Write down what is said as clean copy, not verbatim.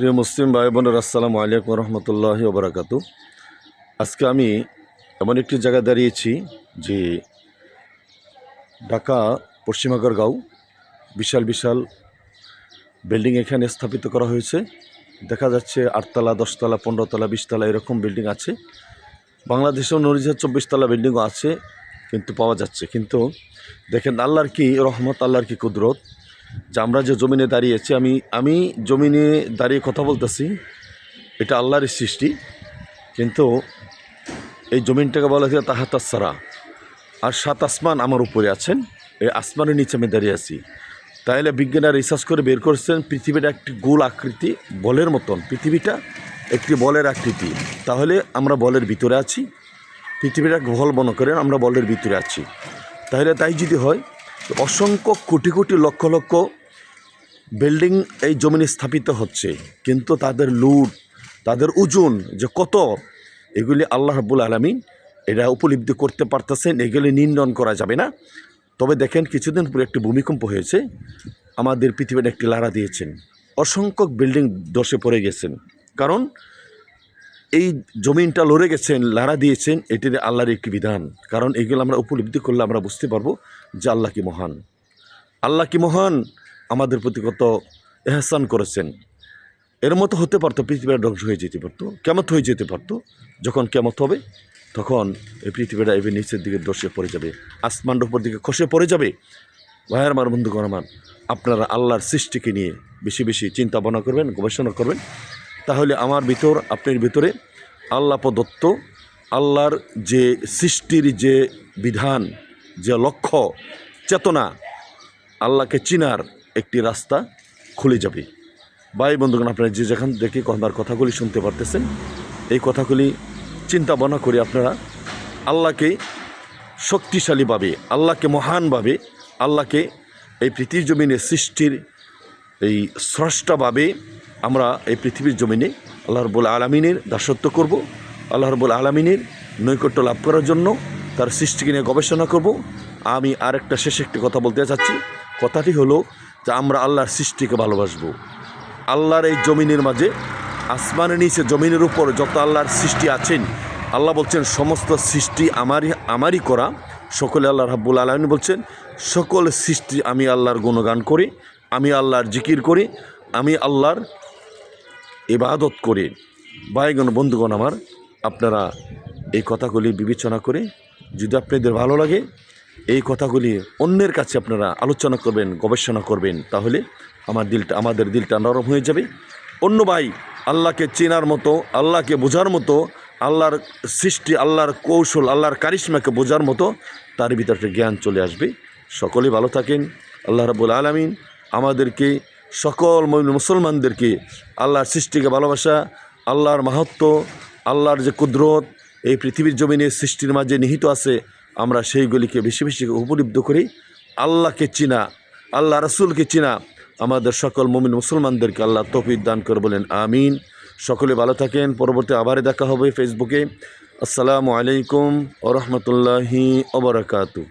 প্রিয় মুসলিম ভাই বোনের আসসালামু আলাইকুম রহমতুল্লাহি ওবরাকাতু। আজকে আমি এমন একটি জায়গায় দাঁড়িয়েছি যে ঢাকা পশ্চিম আগারগাঁও বিশাল বিশাল বিল্ডিং এখানে স্থাপিত করা হয়েছে। দেখা যাচ্ছে 8তলা 10তলা 15তলা 20তলা এরকম বিল্ডিং আছে। বাংলাদেশেও 24তলা বিল্ডিংও আছে, কিন্তু পাওয়া যাচ্ছে। কিন্তু দেখেন আল্লাহর কি রহমত, আল্লাহর কি কুদরত যে আমরা যে জমিনে দাঁড়িয়েছি, আমি জমিনে দাঁড়িয়ে কথা বলতেছি, এটা আল্লাহরই সৃষ্টি। কিন্তু এই জমিনটাকে বলা যায় তাহাতাসারা, আর 7 আসমান আমার উপরে আছেন, এই আসমানের নিচে আমি দাঁড়িয়ে আছি। তাইলে বিজ্ঞানীরা রিসার্চ করে বের করেছেন পৃথিবীটা একটি গোল আকৃতি, বলের মতন। পৃথিবীটা একটি বলের আকৃতি, তাহলে আমরা বলের ভিতরে আছি। পৃথিবীটা বল মনে করেন, আমরা বলের ভিতরে আছি। তাহলে তাই যদি হয়, অসংখ্য কোটি কোটি লক্ষ লক্ষ বিল্ডিং এই জমিনে স্থাপিত হচ্ছে, কিন্তু তাদের লুট, তাদের ওজন যে কত, এগুলি আল্লাহ রাব্বুল আলামিন এটা উপলব্ধি করতে পারতেছেন, এগুলি নির্ণয় করা যাবে না। তবে দেখেন কিছুদিন পরে একটি ভূমিকম্প হয়েছে, আমাদের পৃথিবীতে একটি লাড়া দিয়েছেন, অসংখ্য বিল্ডিং ধসে পড়ে গেছেন। কারণ এই জমিনটা লড়ে গেছেন, লাড়া দিয়েছেন, এটির আল্লাহর একটি বিধান। কারণ এগুলো আমরা উপলব্ধি করলে আমরা বুঝতে পারবো যে আল্লাহ কি মহান, আল্লাহ কি মহান, আমাদের প্রতি কত এহসান করেছেন। এর মতো হতে পারতো পৃথিবীটা ধ্বংস হয়ে যেতে পারতো, কেমত হয়ে যেতে পারতো। যখন কেমত হবে তখন এই পৃথিবীটা এবার নিচের দিকে ধসে পড়ে যাবে, আসমানটার উপর দিকে খসে পড়ে যাবে। ভাইয়ার আমার বন্ধুগণ আমার, আপনারা আল্লাহর সৃষ্টিকে নিয়ে বেশি বেশি চিন্তা ভাবনা করবেন, গবেষণা করবেন। তাহলে আমার ভিতর, আপনার ভিতরে আল্লাহ প্রদত্ত আল্লাহর যে সৃষ্টির যে বিধান, যে লক্ষ্য, চেতনা, আল্লাহকে চিনার একটি রাস্তা খুলে যাবে। ভাই বন্ধুগণ, আপনারা যে যেখান থেকে আমার কথাগুলি শুনতে পারতেছেন, এই কথাগুলি চিন্তা ভাবনা করে আপনারা আল্লাহকে শক্তিশালীভাবে, আল্লাহকে মহানভাবে, আল্লাহকে এই পৃথিবীর জমিনে সৃষ্টির এই স্রষ্টাভাবে আমরা এই পৃথিবীর জমিনে আল্লাহ রাব্বুল আলামিনের দাসত্ব করব। আল্লাহ রাব্বুল আলামিনের নৈকট্য লাভ করার জন্য তার সৃষ্টিকে নিয়ে গবেষণা করব। আমি আরেকটা শেষে একটি কথা বলতে চাচ্ছি। কথাটি হলো যে আমরা আল্লাহর সৃষ্টিকে ভালোবাসবো। আল্লাহর এই জমিনের মাঝে, আসমানের নিচে জমিনের উপর যত আল্লাহর সৃষ্টি আছেন, আল্লাহ বলছেন সমস্ত সৃষ্টি আমারই করা। সকলে আল্লাহ রাব্বুল আলামিন বলছেন সকল সৃষ্টি আমি আল্লাহর গুণগান করি, আমি আল্লাহর জিকির করি, আমি আল্লাহর ইবাদত করি। ভাইগণ বন্ধুগণ আমার, আপনারা এই কথাগুলি বিবেচনা করে যদি আপনাদের ভালো লাগে, এই কথাগুলি অন্যের কাছে আপনারা আলোচনা করবেন, গবেষণা করবেন, তাহলে আমাদের দিলটা নরম হয়ে যাবে। অন্য ভাই আল্লাহকে চেনার মতো, আল্লাহকে বোঝার মতো, আল্লাহর সৃষ্টি, আল্লাহর কৌশল, আল্লাহর কারিশমাকে বোঝার মতো তার ভিতরে জ্ঞান চলে আসবে। সকলেই ভালো থাকেন। আল্লাহ রাব্বুল আলামিন আমাদেরকে, সকল মুসলমানদেরকে আল্লাহর সৃষ্টিকে ভালোবাসা, আল্লাহর মাহাত্ম্য, আল্লাহর যে কুদরত এই পৃথিবীর জমিনে সৃষ্টির মাঝে নিহিত আছে, আমরা সেইগুলিকে বেশি বেশি উপলব্ধি করি। আল্লাহকে চিনা, আল্লাহ রাসূলকে চিনা আমাদের সকল মুমিন মুসলমানদেরকে আল্লাহ তৌফিক দান করে বলেন আমিন। সকলে ভালো থাকেন। পরবর্তী আবারে দেখা হবে ফেসবুকে। আসসালামু আলাইকুম ওয়া রাহমাতুল্লাহি ওয়া বারাকাতুহু।